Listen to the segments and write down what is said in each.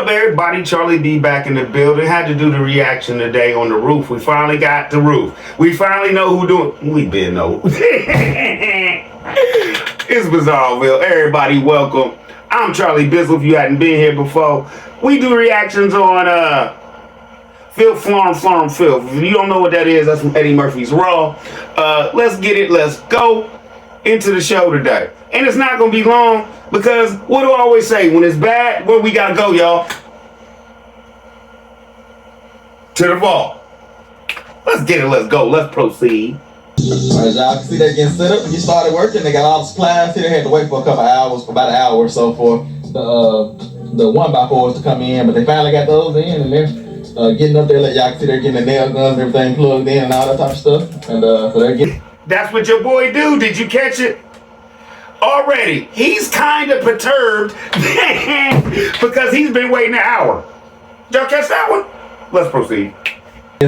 What up, everybody? Charlie B back in the building. Had to do the reaction today on the roof. We finally got the roof. We finally know who doing. We been know. It's Bizarreville. Everybody, welcome. I'm Charlie Bizzle. If you hadn't been here before, we do reactions on Filth, Filth. If you don't know what that is, that's from Eddie Murphy's Raw. Let's get it. Let's go into the show today. And it's not gonna be long because what do I always say? When it's bad, where we gotta go, y'all? To the vault. Let's get it. Let's go. Let's proceed. As y'all can see, they're getting set up. When you started working, they got all the supplies here. They had to wait for a couple hours, for about an hour or so, for the 1x4s to come in. But they finally got those in, and they're getting up there. Let y'all can see they're getting the nail guns and everything plugged in and all that type of stuff. And so they're getting. That's what your boy do. Did you catch it? Already, he's kind of perturbed because he's been waiting an hour. Y'all catch that one? Let's proceed.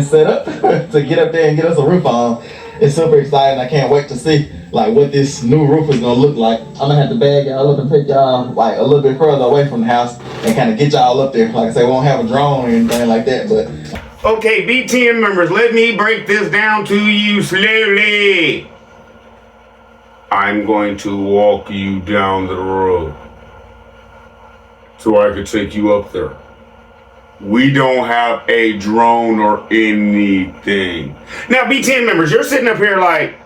Set up to get up there and get us a roof on. It's super exciting. I can't wait to see like what this new roof is gonna look like. I'm gonna have to bag y'all up and take y'all like a little bit further away from the house and kind of get y'all up there. Like I say, we won't have a drone or anything like that, but. Okay, BTN members, let me break this down to you slowly. I'm going to walk you down the road so I can take you up there. We don't have a drone or anything. Now, BTN members, you're sitting up here like,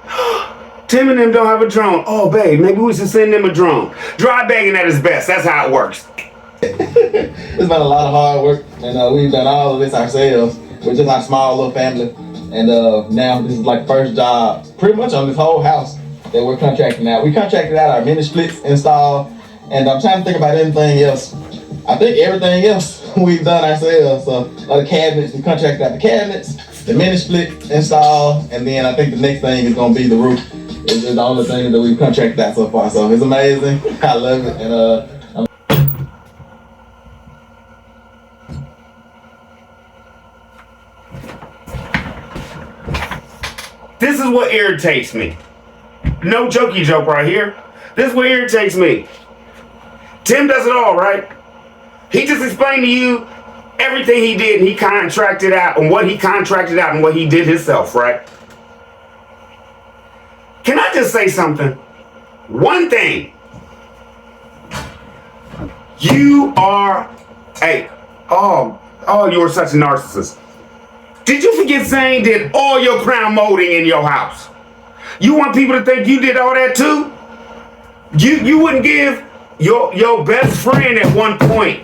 Tim and them don't have a drone. Oh, babe, maybe we should send them a drone. Dry bagging at its best. That's how it works. It's been a lot of hard work, and we've done all of this ourselves. We're just like a small little family, and now this is like the first job pretty much on this whole house that we're contracting out. We contracted out our mini splits install, and I'm trying to think about anything else. I think everything else we've done ourselves. So the cabinets, we contracted out the cabinets, the mini split install, and then I think the next thing is gonna be the roof. It's just the only thing that we've contracted out so far. So it's amazing. I love it, and This is what irritates me. No jokey joke right here. This is what irritates me. Tim does it all, right? He just explained to you everything he did and he contracted out and what he contracted out and what he did himself, right? Can I just say something? One thing. You are you are such a narcissist. Did you forget Zane did all your crown molding in your house? You want people to think you did all that too? You wouldn't give your best friend at one point.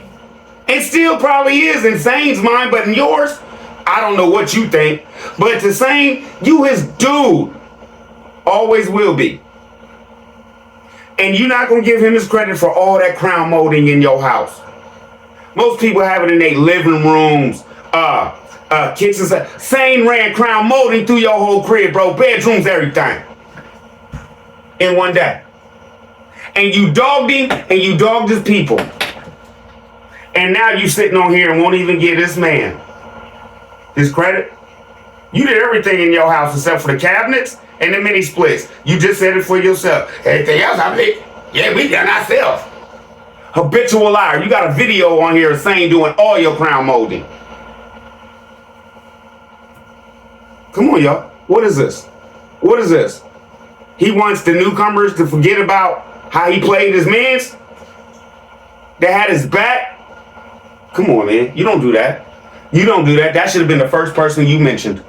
It still probably is in Zane's mind, but in yours, I don't know what you think. But to Zane, you his dude. Always will be. And you're not going to give him his credit for all that crown molding in your house. Most people have it in their living rooms, kitchens. Zane ran crown molding through your whole crib, bro. Bedrooms, everything. In one day. And you dogged him and you dogged his people. And now you sitting on here and won't even give this man his credit. You did everything in your house except for the cabinets and the mini splits. You just said it for yourself. Everything else, I mean, yeah, we done ourselves. Habitual liar. You got a video on here saying doing all your crown molding. Come on, y'all. What is this? What is this? He wants the newcomers to forget about how he played his mans that had his back. Come on, man. You don't do that. You don't do that. That should have been the first person you mentioned.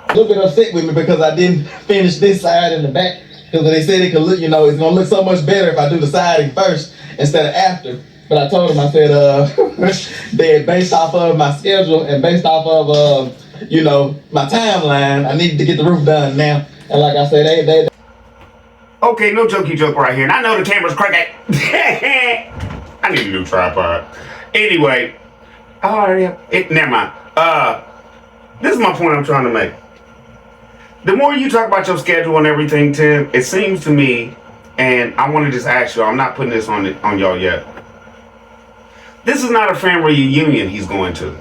A little bit upset with me because I didn't finish this side in the back. Because they said it could look, it's going to look so much better if I do the siding first instead of after. But I told them, I said, that based off of my schedule and based off of, my timeline, I needed to get the roof done now. And like I said, they Okay, no jokey joke right here. And I know the camera's crooked. I need a new tripod. Anyway, never mind. This is my point I'm trying to make. The more you talk about your schedule and everything, Tim, it seems to me, and I want to just ask y'all, I'm not putting this on y'all yet. This is not a family reunion he's going to.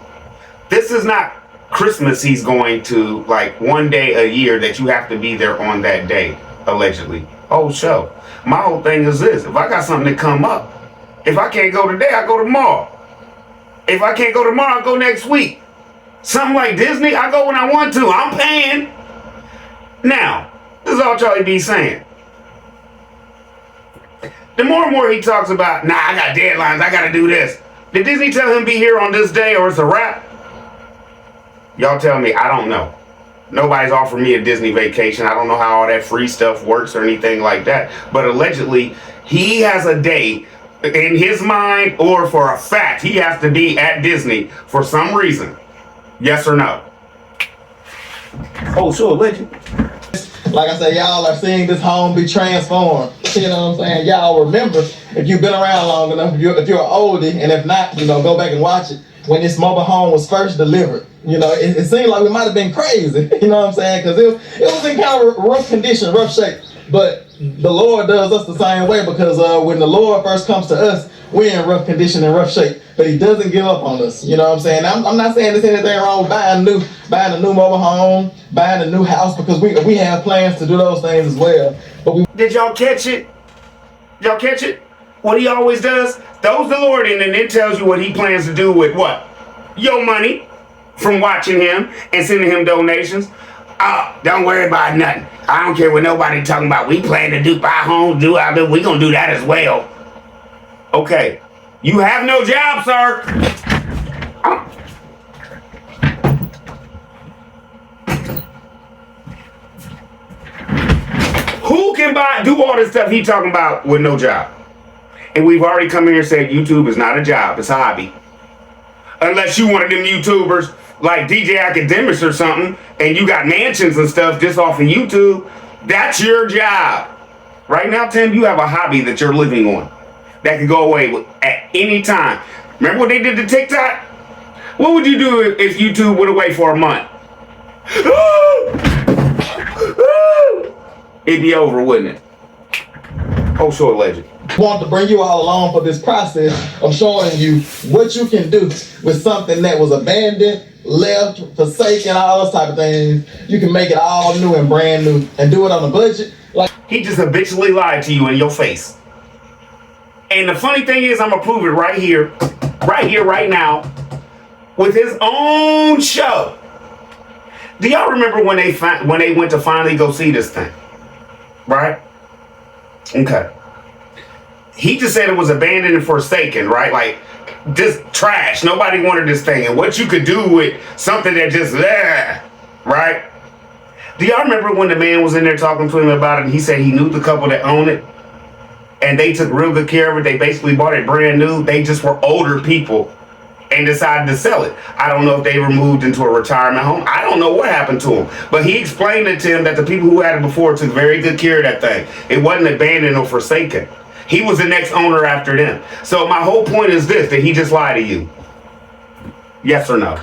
This is not Christmas he's going to, like one day a year that you have to be there on that day, allegedly. Oh, show. My whole thing is this. If I got something to come up, if I can't go today, I go tomorrow. If I can't go tomorrow, I'll go next week. Something like Disney, I go when I want to. I'm paying. Now, this is all Charlie B saying. The more and more he talks about, nah, I got deadlines, I gotta do this. Did Disney tell him be here on this day or it's a wrap? Y'all tell me, I don't know. Nobody's offered me a Disney vacation. I don't know how all that free stuff works or anything like that. But allegedly, he has a day in his mind, or for a fact, he has to be at Disney for some reason. Yes or no? Oh, sure, legend. Like I said, y'all are seeing this home be transformed. You know what I'm saying? Y'all remember, if you've been around long enough, if you're an oldie, and if not, go back and watch it. When this mobile home was first delivered, it seemed like we might have been crazy. You know what I'm saying? Because it was in kind of rough condition, rough shape. But the Lord does us the same way, because when the Lord first comes to us, we're in rough condition and rough shape. But He doesn't give up on us. You know what I'm saying? I'm not saying there's anything wrong with buying a new mobile home, buying a new house, because we have plans to do those things as well. But did y'all catch it? Y'all catch it? What He always does? Throws the Lord in and then tells you what He plans to do with what? Your money from watching Him and sending Him donations. Oh, don't worry about nothing. I don't care what nobody talking about. We plan to buy homes, we gonna do that as well. Okay. You have no job, sir. Who can do all this stuff he talking about with no job? And we've already come here and said YouTube is not a job, it's a hobby. Unless you one of them YouTubers like DJ Academics or something, and you got mansions and stuff just off of YouTube, that's your job. Right now, Tim, you have a hobby that you're living on that can go away at any time. Remember what they did to TikTok? What would you do if YouTube went away for a month? It'd be over, wouldn't it? Oh, sure, legend. Want to bring you all along for this process of showing you what you can do with something that was abandoned, left, forsaken, all those type of things. You can make it all new and brand new and do it on a budget. Like he just habitually lied to you in your face. And the funny thing is, I'm gonna prove it right here, right now, with his own show. Do y'all remember when they went to finally go see this thing? Right? Okay. He just said it was abandoned and forsaken, right? Like, just trash. Nobody wanted this thing. And what you could do with something that just, right? Do y'all remember when the man was in there talking to him about it, and he said he knew the couple that owned it, and they took real good care of it. They basically bought it brand new. They just were older people and decided to sell it. I don't know if they were moved into a retirement home. I don't know what happened to them. But he explained it to him that the people who had it before took very good care of that thing. It wasn't abandoned or forsaken. He was the next owner after them. So my whole point is this, that he just lied to you. Yes or no?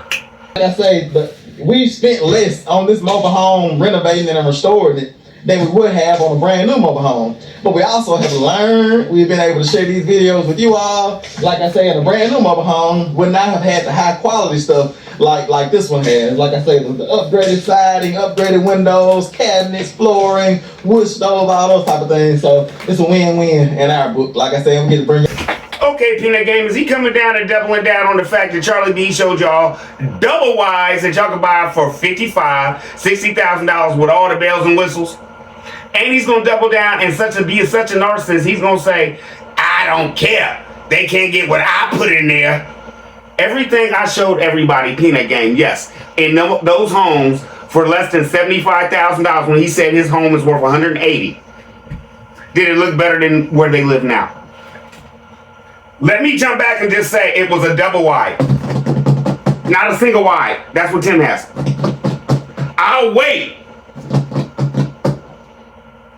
I say, but we spent less on this mobile home renovating and restoring it than we would have on a brand new mobile home. But we also have learned, we've been able to share these videos with you all. Like I say, in a brand new mobile home would not have had the high quality stuff like this one has. Like I say, the upgraded siding, upgraded windows, cabinets, flooring, wood stove, all those type of things. So it's a win-win in our book. Like I say, we get to bring Okay, Peanut Game, is he coming down and doubling down on the fact that Charlie B showed y'all double wides that y'all could buy for $55,000, $60,000 with all the bells and whistles? And he's gonna double down and be such a narcissist, he's gonna say, I don't care. They can't get what I put in there. Everything I showed everybody, Peanut Game, yes. In those homes for less than $75,000 when he said his home is worth $180,000. Did it look better than where they live now? Let me jump back and just say it was a double wide. Not a single wide. That's what Tim has. I'll wait.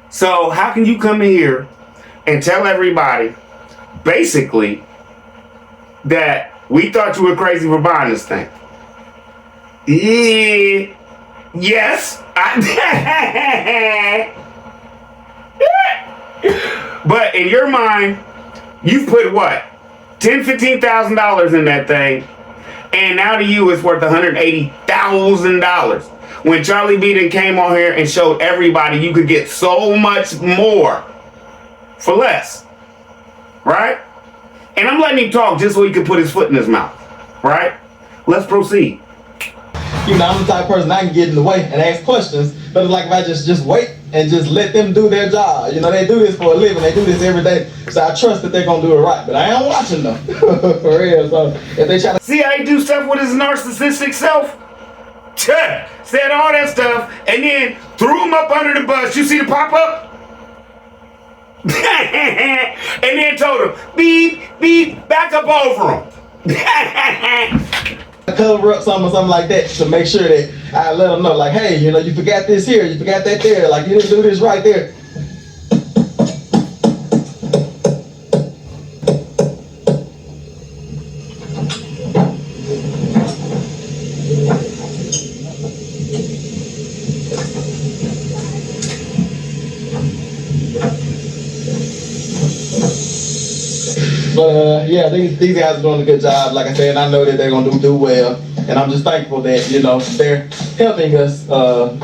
So how can you come in here and tell everybody, basically, that we thought you were crazy for buying this thing? Yes. But in your mind, you've put what? $10,000, $15,000 in that thing, and now to you it's worth $180,000. When Charlie B then came on here and showed everybody you could get so much more for less, right? And I'm letting him talk just so he could put his foot in his mouth, right? Let's proceed. You know, I'm the type of person I can get in the way and ask questions, but it's like if I just wait and just let them do their job. You know, they do this for a living, they do this every day, so I trust that they're gonna do it right. But I am watching them, for real. So if they try to See how he do stuff with his narcissistic self? Said all that stuff and then threw him up under the bus. You see the pop-up? And then told him, beep, beep, back up over him. cover up something or something like that to make sure that I let them know, like, hey, you know, you forgot this here, you forgot that there, like you didn't do this right there. But yeah, these guys are doing a good job. Like I said, I know that they're gonna do well, and I'm just thankful that, you know, they're helping us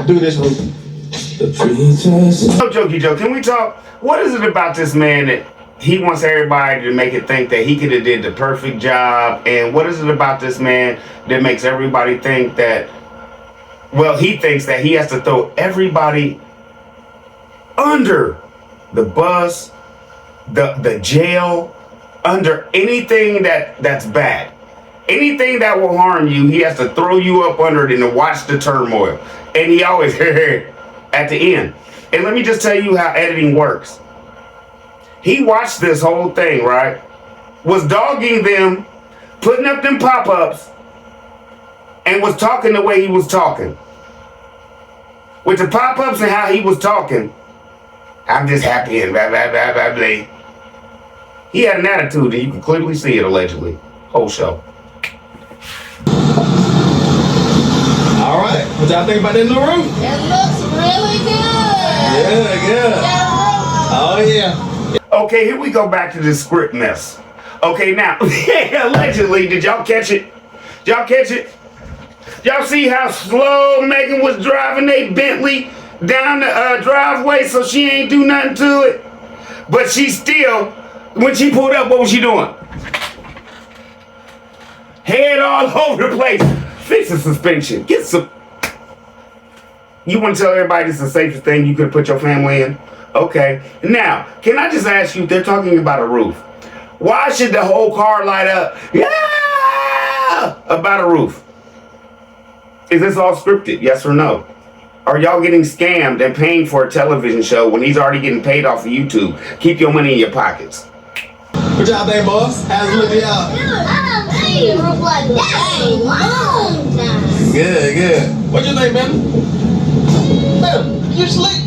do this route. No, Jokey Joe, can we talk? What is it about this man that he wants everybody to make it think that he could have did the perfect job? And what is it about this man that makes everybody think that, well, he thinks that he has to throw everybody under the bus, the jail, under anything that's bad, anything that will harm you, he has to throw you up under it and to watch the turmoil. And he always at the end. And let me just tell you how editing works. He watched this whole thing, right? Was dogging them, putting up them pop-ups, and was talking the way he was talking. With the pop-ups and how he was talking, I'm just happy and blah, blah, blah, blah, blah. He had an attitude, and you can clearly see it, allegedly. Whole show. All right, what y'all think about that new room? It looks really good. Yeah. Oh, yeah. Okay, here we go back to this script mess. Okay, now, allegedly, did y'all catch it? Did y'all catch it? Y'all see how slow Megan was driving a Bentley down the driveway so she ain't do nothing to it? But she still, when she pulled up, what was she doing? Head all over the place. Fix the suspension. Get some. You want to tell everybody this is the safest thing you could put your family in? Okay. Now, can I just ask you, they're talking about a roof. Why should the whole car light up? Yeah! About a roof. Is this all scripted? Yes or no? Are y'all getting scammed and paying for a television show when he's already getting paid off of YouTube? Keep your money in your pockets. What y'all think, boss? How's it looking out? I haven't seen a roof like that in a long time. Good. What you think, man? Man, you sleep?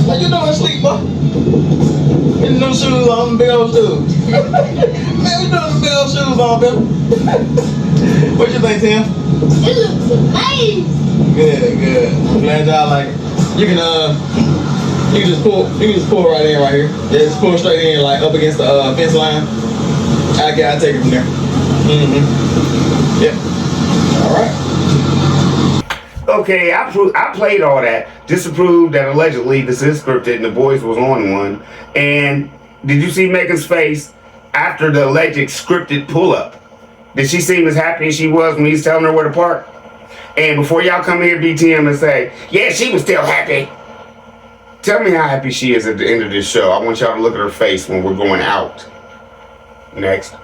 How you doing sleep, boy? Getting them shoes on, big old shoes. Man, we doing some big old shoes on, man. What you think, Tim? It looks amazing. Good. I'm glad y'all like it. You can just pull right in right here. Yeah, just pull straight in, like up against the fence line. I'll take it from there. Yep. All right. Okay, I played all that just to prove that allegedly this is scripted and the boys was on one. And did you see Megan's face after the alleged scripted pull-up? Did she seem as happy as she was when he's telling her where to park? And before y'all come here, BTM, and say, yeah, she was still happy. Tell me how happy she is at the end of this show. I want y'all to look at her face when we're going out. Next.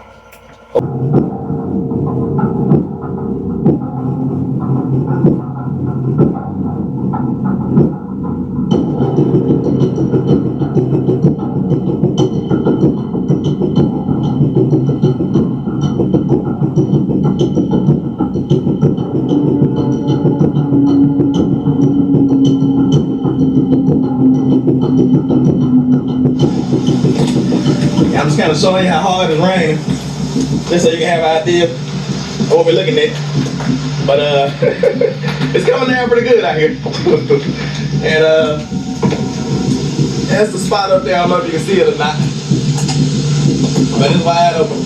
I'm just kind of showing you how hard it's raining, just so you can have an idea of what we're looking at. But it's coming down pretty good out here. And that's the spot up there. I don't know if you can see it or not, but it's wide open.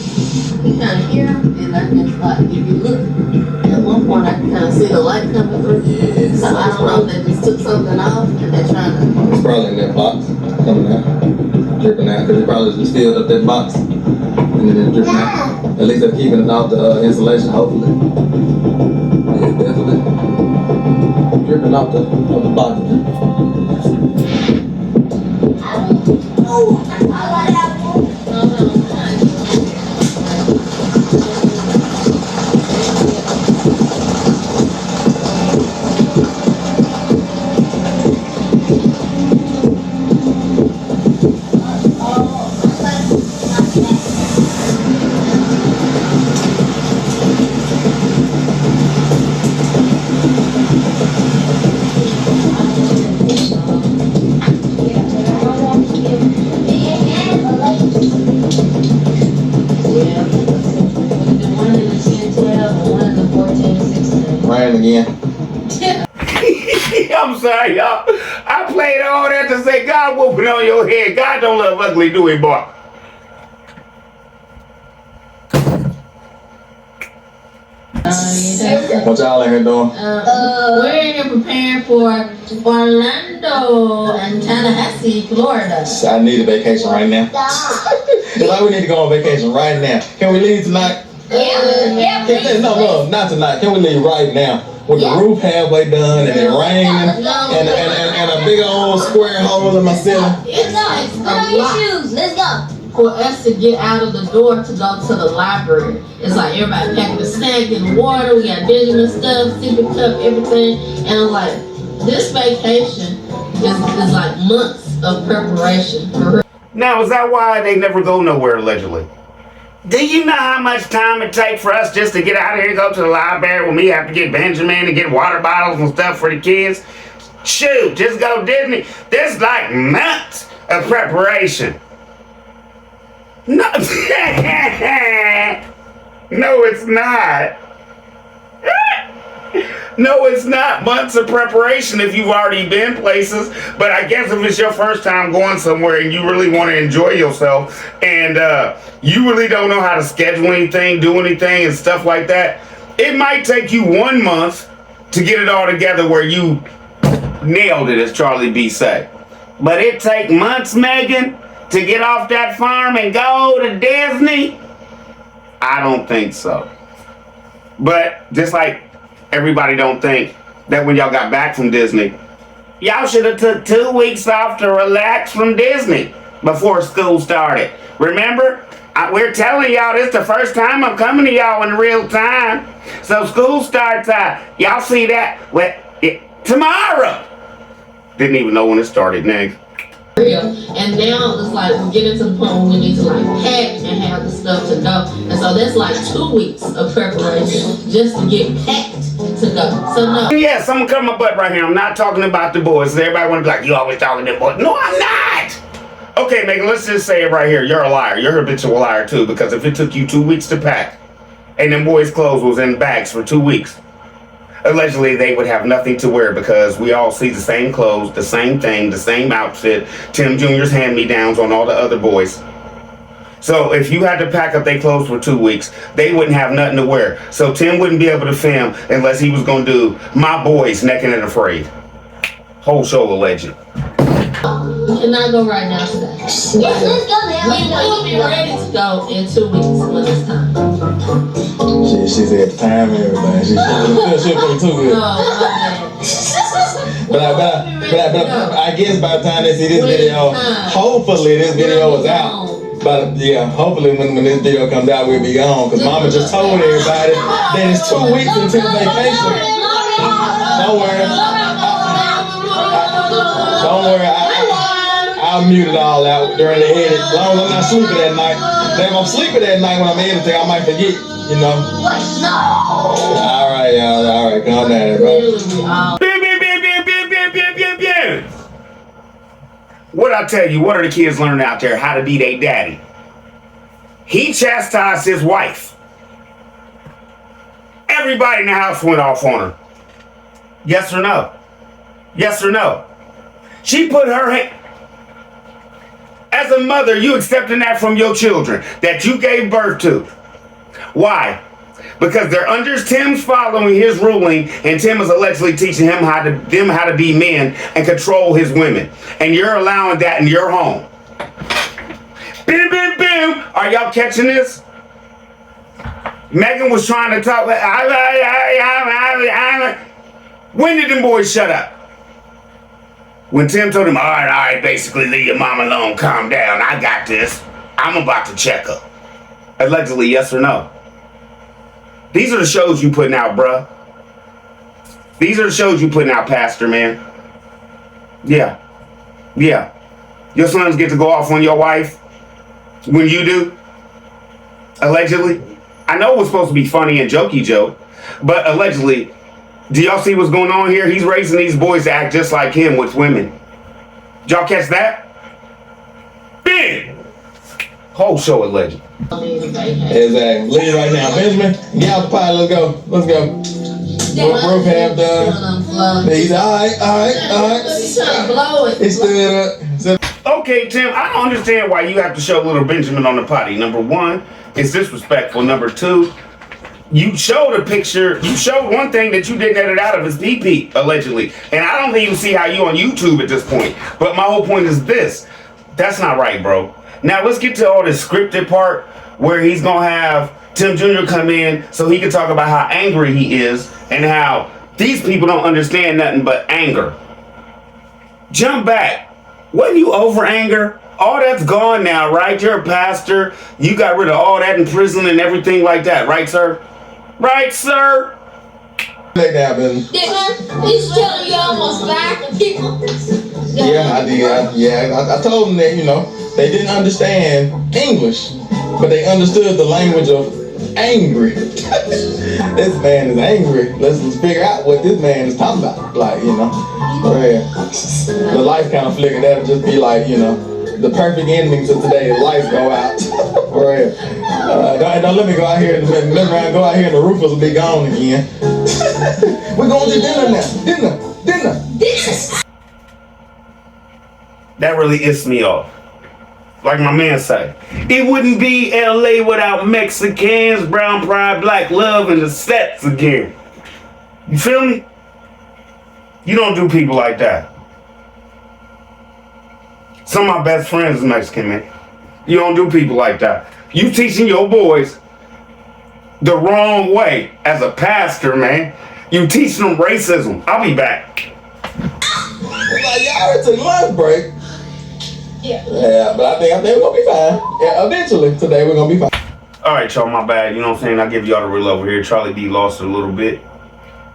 You kind of hear them, and I just like, if you look, at one point I can kind of see the light coming through. Yeah, So I don't know if they just took something off and they're trying to. It's probably in that box coming out, dripping out, because it probably just filled up that box and And it's dripping out. At least they're keeping it off the insulation, hopefully. It's definitely dripping off the box. Rain again. I'm sorry, y'all. I played all that to say God whooping on your head. God don't love ugly, do he, boy? What y'all in here doing? We're here preparing for Orlando and Tallahassee, Florida. I need a vacation right now. It's like we need to go on vacation right now. Can we leave tonight? No, not tonight. Can we leave right now? With the roof halfway done and it raining and a big old square hole in my ceiling. It's a lot shoes. Let's go. for us to get out of the door to go to the library. It's like everybody packing the snack and water. We got Benjamin stuff, sipping cup, everything. And I'm like, this vacation is like months of preparation for her. Now, is that why they never go nowhere, allegedly? Do you know how much time it takes for us just to get out of here and go to the library when we have to get Benjamin and get water bottles and stuff for the kids? Shoot, just go Disney. There's like months of preparation. No, no, it's not. No, it's not months of preparation if you've already been places. But I guess if it's your first time going somewhere and you really want to enjoy yourself and you really don't know how to schedule anything, do anything and stuff like that, it might take you 1 month to get it all together where you nailed it, as Charlie B said. But it take months, Megan, to get off that farm and go to Disney? I don't think so. But just like everybody don't think that when y'all got back from Disney, y'all should have took 2 weeks off to relax from Disney before school started. Remember? We're telling y'all this the first time I'm coming to y'all in real time. So school starts y'all see that tomorrow. Didn't even know when it started, Neg. And now it's like we're getting to the point where we need to like pack and have the stuff to go. And so that's like 2 weeks of preparation just to get packed to go. So no. Yes, I'm gonna cut my butt right here. I'm not talking about the boys. Everybody wanna be like, you always talking to them boys. No, I'm not. Okay, Megan, let's just say it right here. You're a liar. You're a habitual liar too, because if it took you 2 weeks to pack and them boys' clothes was in bags for 2 weeks, allegedly they would have nothing to wear because we all see the same clothes, the same thing, the same outfit, Tim Jr.'s hand-me-downs on all the other boys. So if you had to pack up their clothes for 2 weeks, they wouldn't have nothing to wear. So Tim wouldn't be able to film unless he was gonna do My Boys Naked and Afraid. Whole show alleged. We cannot go right now today. Yes, let's go now. We will be ready to go in 2 weeks when it's time. She said the time and everything. She put too good. No, But I guess by the time they see this video, hopefully this video is out. But yeah, hopefully when this video comes out, we'll be gone. Because Mama just told everybody that it's 2 weeks until vacation. Don't worry. Don't worry. I'll mute it all out during the edit. As long as I'm not sleeping at night. Then if I'm sleeping at night when I'm editing, I might forget, you know. No. All right, y'all. All right, calm down, everybody. What I tell you, what are the kids learning out there? How to be their daddy. He chastised his wife. Everybody in the house went off on her. Yes or no? Yes or no? She put her hand. As a mother, you accepting that from your children that you gave birth to. Why? Because they're under Tim's following his ruling, and Tim is allegedly teaching him how to be men and control his women. And you're allowing that in your home. Bim, bim, bim. Are y'all catching this? Megan was trying to talk. When did them boys shut up? When Tim told him, all right, basically leave your mom alone, calm down, I got this. I'm about to check her. Allegedly, yes or no? These are the shows you putting out, bruh. These are the shows you putting out, Pastor, man. Yeah. Yeah. Your sons get to go off on your wife when you do? Allegedly? I know it was supposed to be funny and jokey joke, but allegedly, do y'all see what's going on here? He's raising these boys to act just like him with women. Did y'all catch that? Big! Whole show alleged. Exactly. Leave right now. Benjamin, get out the pot. Let's go. Let's go. Roof half done. He's all right. He stood up. Okay, Tim, I don't understand why you have to show little Benjamin on the potty. Number one, it's disrespectful. Number two, you showed a picture, you showed one thing that you didn't edit out of his pee-pee, allegedly. And I don't even see how you on YouTube at this point. But my whole point is this. That's not right, bro. Now let's get to all this scripted part where he's gonna have Tim Jr. come in so he can talk about how angry he is and how these people don't understand nothing but anger. Jump back. Wasn't you over anger? All that's gone now, right? You're a pastor. You got rid of all that in prison and everything like that, right, sir? Right, sir? Lay down, Ben. He's telling you almost 5 people. Yeah, I did. I told them that, they didn't understand English, but they understood the language of angry. This man is angry. Let's figure out what this man is talking about. Like, the light kind of flicker, that'll just be like, the perfect ending to today. The lights go out. For real. Don't let me go out here. Let me go out here and the roofers will be gone again. We're going to dinner now. Dinner. That really icks me off. Like my man say, it wouldn't be LA without Mexicans, brown pride, black love, and the sets again. You feel me? You don't do people like that. Some of my best friends is Mexican, man. You don't do people like that. You teaching your boys the wrong way as a pastor, man. You teaching them racism. I'll be back. Y'all already took lunch break. Yeah, but I think we're gonna be fine. Yeah, eventually today we're gonna be fine. All right, y'all, my bad. You know what I'm saying? I give y'all the real over here. Charlie B lost a little bit.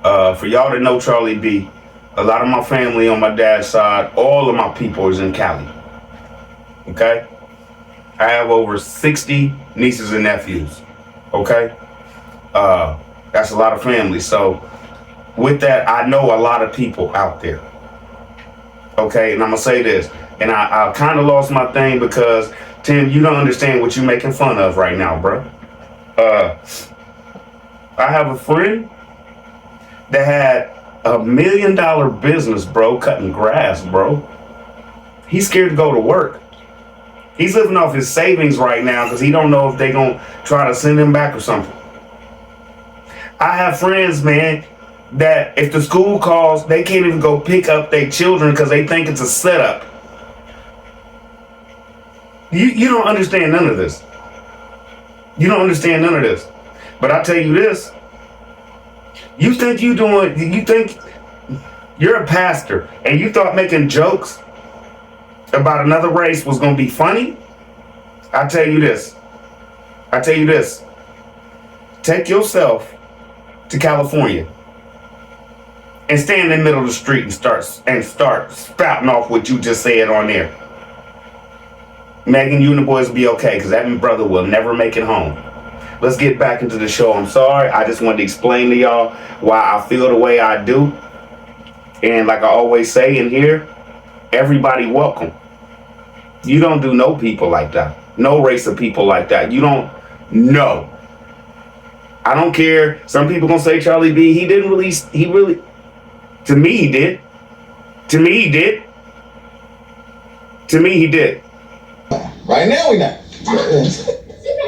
For y'all to know Charlie B, a lot of my family on my dad's side, all of my people is in Cali. Okay? I have over 60 nieces and nephews. Okay? That's a lot of family. So with that, I know a lot of people out there. Okay, and I'm gonna say this. And I kind of lost my thing because, Tim, you don't understand what you're making fun of right now, bro. I have a friend that had $1 million business, bro, cutting grass, bro. He's scared to go to work. He's living off his savings right now because he don't know if they gonna try to send him back or something. I have friends, man, that if the school calls, they can't even go pick up their children because they think it's a setup. You don't understand none of this. You don't understand none of this. But I tell you this. You think you're a pastor and you thought making jokes about another race was going to be funny? I tell you this. Take yourself to California and stand in the middle of the street and start spouting off what you just said on there. Megan, you and the boys will be okay because that brother will never make it home. Let's get back into the show. I'm sorry. I just wanted to explain to y'all why I feel the way I do. And like I always say in here, everybody welcome. You don't do no people like that. No race of people like that. You don't know. I don't care. Some people gonna say Charlie B. To me he did. Right now we not.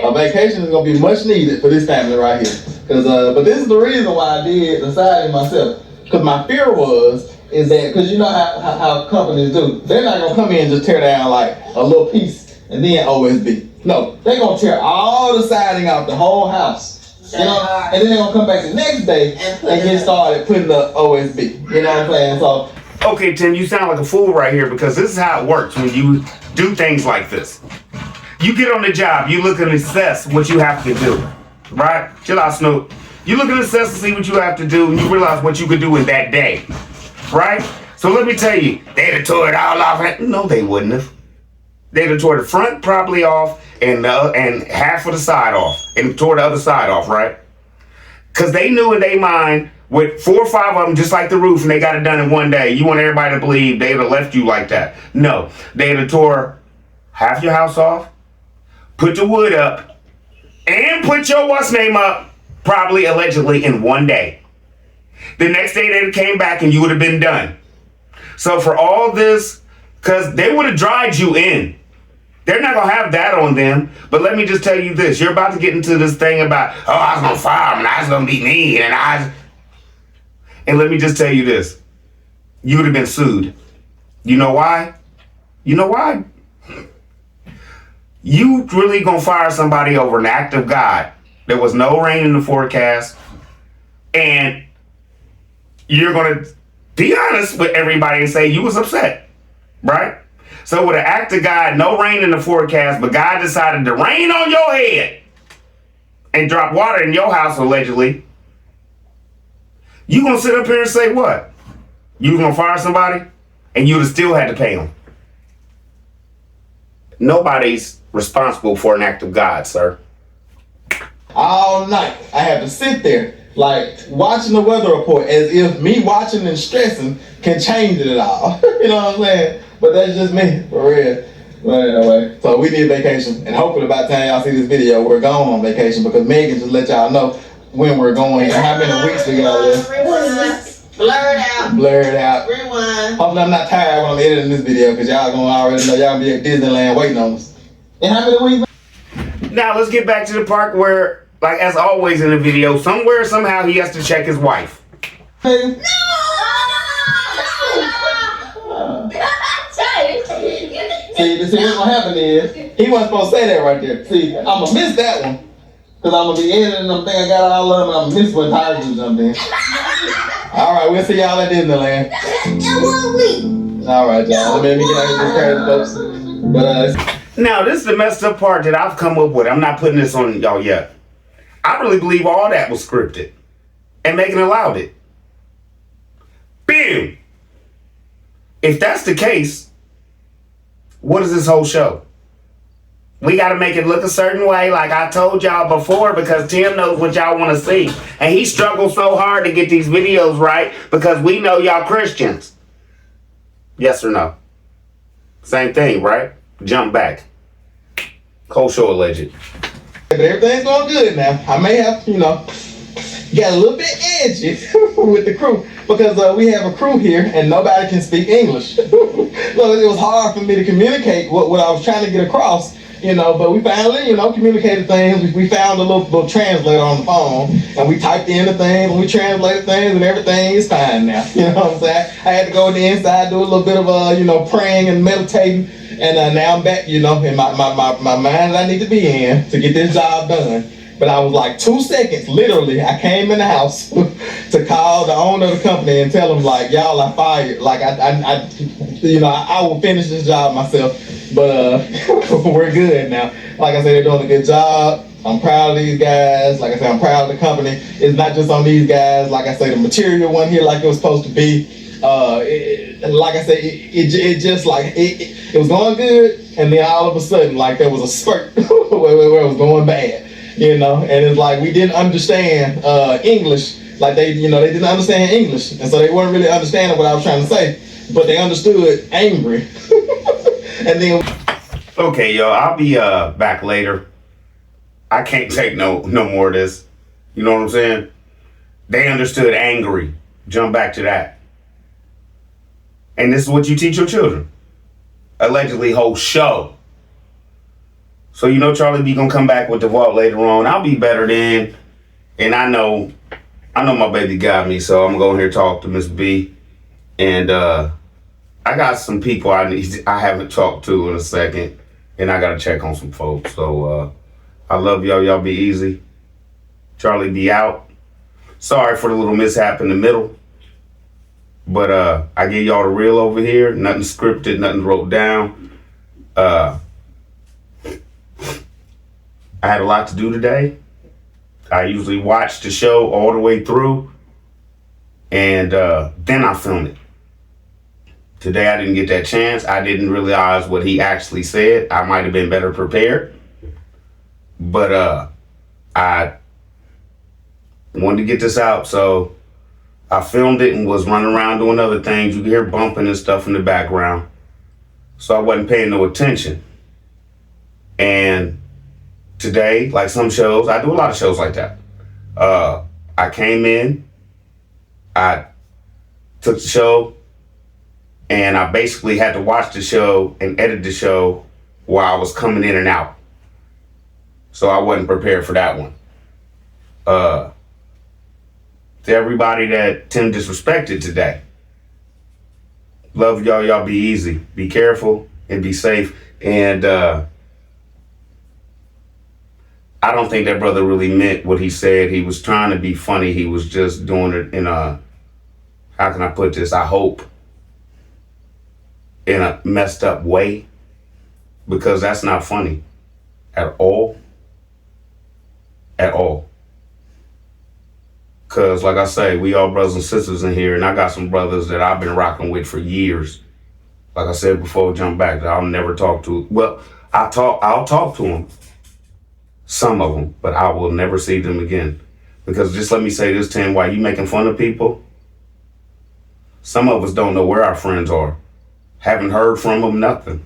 A vacation is gonna be much needed for this family right here. But this is the reason why I did decide myself. Because my fear is that because you know how companies do, they're not gonna come in and just tear down like a little piece and then OSB. No, they gonna tear all the siding off the whole house. You know, and then they're gonna come back the next day and get started putting the OSB. You know what I'm saying? So Okay, Tim, you sound like a fool right here because this is how it works when you do things like this. You get on the job, you look and assess what you have to do, right? Chill out, Snoop. You look and assess to see what you have to do, and you realize what you could do in that day, right? So let me tell you, they'd have tore it all off. No, they wouldn't have. They'd have tore the front properly off and half of the side off, and tore the other side off, right? Because they knew in their mind, with 4 or 5 of them, just like the roof, and they got it done in one day. You want everybody to believe they'd have left you like that. No, they'd have tore half your house off, put the wood up, and put your what's name up, probably allegedly in one day. The next day they'd have came back and you would have been done. So for all this, because they would have dried you in. They're not going to have that on them. But let me just tell you this. You're about to get into this thing about, oh, I was going to fire him and I was going to be mean. And let me just tell you this. You would have been sued. You know why? You know why? You really going to fire somebody over an act of God. There was no rain in the forecast. And you're going to be honest with everybody and say you was upset. Right? So with an act of God, no rain in the forecast, but God decided to rain on your head and drop water in your house, allegedly. You gonna sit up here and say what? You gonna fire somebody and you'd have still had to pay them. Nobody's responsible for an act of God, sir. all night I had to sit there like watching the weather report as if me watching and stressing can change it at all. You know what I'm saying? But that's just me, for real. But anyway, so we need vacation, and hopefully by the time y'all see this video, we're going on vacation, because Megan just let y'all know when we're going and how many weeks we got left. Blur it out. Blur it out. Rewind. Hopefully I'm not tired when I'm editing this video, because y'all gonna already know y'all gonna be at Disneyland waiting on us. And how many weeks? Now let's get back to the part where, like as always in the video, somewhere, somehow he has to check his wife. Hey. See, what's gonna happen is, he wasn't supposed to say that right there. See, I'm gonna miss that one, because I'm gonna be editing and I'm thinking I got all of them, and I'm gonna miss what Tyler do something. Alright, we'll see y'all at Disneyland. Alright, y'all. Let me get out of this crazy folks. But, Now, this is the messed up part that I've come up with. I'm not putting this on y'all yet. I really believe all that was scripted. And Megan allowed it. Bam! If that's the case, what is this whole show? We got to make it look a certain way, like I told y'all before, because Tim knows what y'all want to see. And he struggled so hard to get these videos right because we know y'all Christians. Yes or no? Same thing, right? Jump back. Cold show alleged. but everything's going good now. I may have, got a little bit edgy with the crew, because we have a crew here and nobody can speak English. So it was hard for me to communicate what I was trying to get across, but we finally, communicated things. We found a little translator on the phone, and we typed in the things, and we translated things, and everything is fine now. You know what I'm saying? I had to go in the inside, do a little bit of, praying and meditating, and now I'm back, in my mind that I need to be in to get this job done. But I was like 2 seconds, literally, I came in the house to call the owner of the company and tell him, like, y'all are fired. Like, I will finish this job myself. But we're good now. Like I said, they're doing a good job. I'm proud of these guys. Like I said, I'm proud of the company. It's not just on these guys. Like I say, the material one here, like it was supposed to be. Like I said, it was going good, and then all of a sudden, like there was a spurt where it was going bad. And it's like we didn't understand English. Like they didn't understand English, and so they weren't really understanding what I was trying to say. But they understood angry. And then, okay, y'all, I'll be back later. I can't take no more of this. You know what I'm saying? They understood angry. Jump back to that. And this is what you teach your children. Allegedly whole show. So Charlie B gonna come back with the vault later on. I'll be better then. And I know my baby got me, so I'm going here to talk to Miss B. And I got some people I haven't talked to in a second. and I gotta check on some folks. So I love y'all. Y'all be easy. Charlie be out. Sorry for the little mishap in the middle. But I give y'all the real over here. Nothing scripted, nothing wrote down. I had a lot to do today. I usually watch the show all the way through, and then I film it. Today I didn't get that chance. I didn't realize what he actually said. I might have been better prepared, but I wanted to get this out, so I filmed it and was running around doing other things. You can hear bumping and stuff in the background, so I wasn't paying no attention. And today, like some shows, I do a lot of shows like that. I came in, I took the show, and I basically had to watch the show and edit the show while I was coming in and out. So I wasn't prepared for that one. To everybody that Tim disrespected today, love y'all. Y'all be easy. Be careful and be safe. And I don't think that brother really meant what he said. He was trying to be funny. He was just doing it in a, how can I put this? I hope in a messed up way, because that's not funny at all. At all. Because like I say, we all brothers and sisters in here, and I got some brothers that I've been rocking with for years. Like I said before, jump back, that I'll never talk to. Well, I'll talk to them. Some of them, but I will never see them again. Because just let me say this, Tim, while you making fun of people, some of us don't know where our friends are. Haven't heard from them, nothing.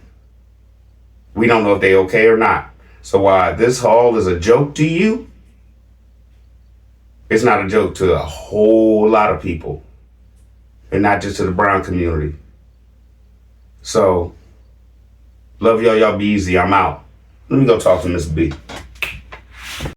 We don't know if they okay or not. So while this all is a joke to you, it's not a joke to a whole lot of people. And not just to the brown community. So, love y'all. Y'all be easy. I'm out. Let me go talk to Miss B.